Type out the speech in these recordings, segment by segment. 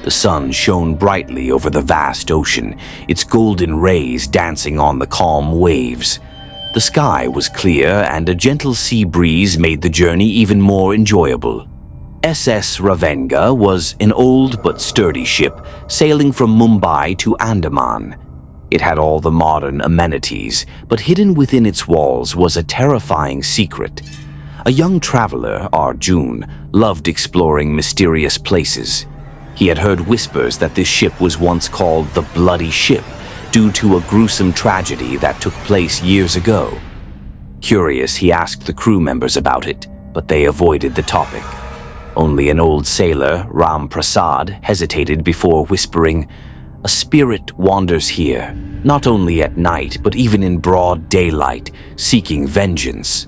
The sun shone brightly over the vast ocean, its golden rays dancing on the calm waves. The sky was clear, and a gentle sea breeze made the journey even more enjoyable. SS Ravenga was an old but sturdy ship sailing from Mumbai to Andaman. It had all the modern amenities, but hidden within its walls was a terrifying secret. A young traveler, Arjun, loved exploring mysterious places. He had heard whispers that this ship was once called the Bloody Ship due to a gruesome tragedy that took place years ago. Curious, he asked the crew members about it, but they avoided the topic. Only an old sailor, Ram Prasad, hesitated before whispering, "A spirit wanders here, not only at night, but even in broad daylight, seeking vengeance."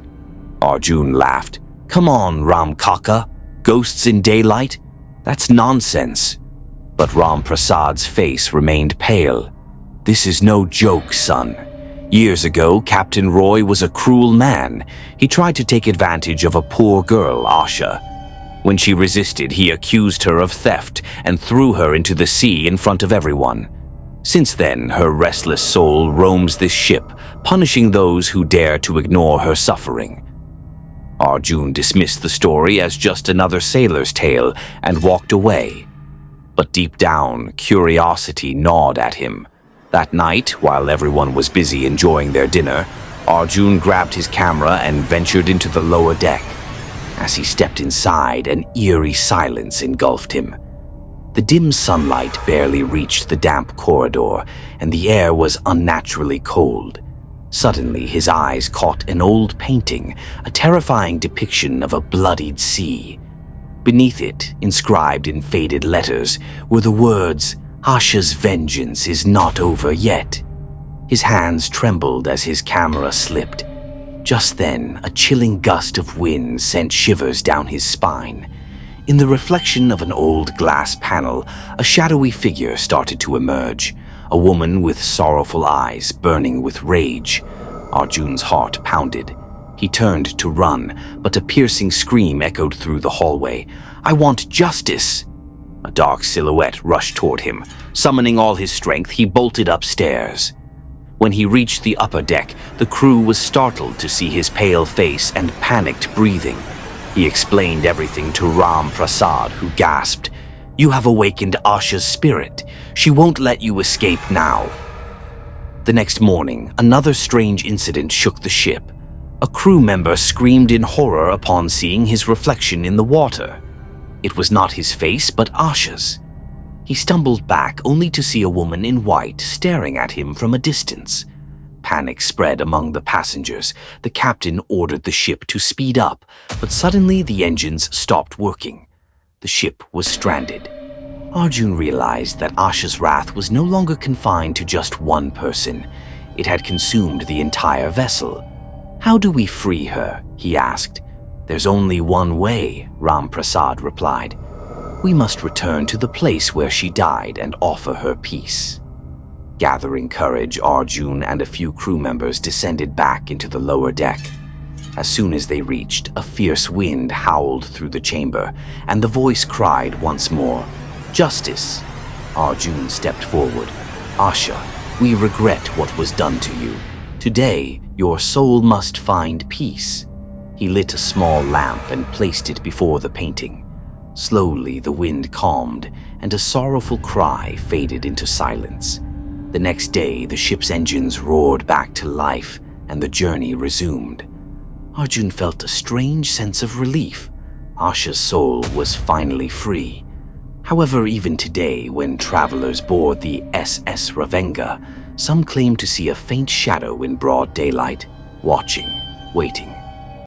Arjun laughed. "Come on, Ram Kaka. Ghosts in daylight? That's nonsense." But Ram Prasad's face remained pale. "This is no joke, son. Years ago, Captain Roy was a cruel man. He tried to take advantage of a poor girl, Asha. When she resisted, he accused her of theft and threw her into the sea in front of everyone. Since then, her restless soul roams this ship, punishing those who dare to ignore her suffering." Arjun dismissed the story as just another sailor's tale and walked away. But deep down, curiosity gnawed at him. That night, while everyone was busy enjoying their dinner, Arjun grabbed his camera and ventured into the lower deck. As he stepped inside, an eerie silence engulfed him. The dim sunlight barely reached the damp corridor, and the air was unnaturally cold. Suddenly, his eyes caught an old painting, a terrifying depiction of a bloodied sea. Beneath it, inscribed in faded letters, were the words, "Ashas' vengeance is not over yet." His hands trembled as his camera slipped. Just then, a chilling gust of wind sent shivers down his spine. In the reflection of an old glass panel, a shadowy figure started to emerge, a woman with sorrowful eyes burning with rage. Arjun's heart pounded. He turned to run, but a piercing scream echoed through the hallway. "I want justice!" A dark silhouette rushed toward him. Summoning all his strength, he bolted upstairs. When he reached the upper deck, the crew was startled to see his pale face and panicked breathing. He explained everything to Ram Prasad, who gasped, "You have awakened Asha's spirit. She won't let you escape now." The next morning, another strange incident shook the ship. A crew member screamed in horror upon seeing his reflection in the water. It was not his face, but Asha's. He stumbled back only to see a woman in white staring at him from a distance. Panic spread among the passengers. The captain ordered the ship to speed up, but suddenly the engines stopped working. The ship was stranded. Arjun realized that Asha's wrath was no longer confined to just one person. It had consumed the entire vessel. "How do we free her?" he asked. "There's only one way," Ram Prasad replied. "We must return to the place where she died and offer her peace." Gathering courage, Arjun and a few crew members descended back into the lower deck. As soon as they reached, a fierce wind howled through the chamber, and the voice cried once more, "Justice!" Arjun stepped forward. "Asha, we regret what was done to you. Today, your soul must find peace." He lit a small lamp and placed it before the painting. Slowly, the wind calmed, and a sorrowful cry faded into silence. The next day, the ship's engines roared back to life, and the journey resumed. Arjun felt a strange sense of relief. Asha's soul was finally free. However, even today, when travelers board the SS Ravenga, some claim to see a faint shadow in broad daylight, watching, waiting.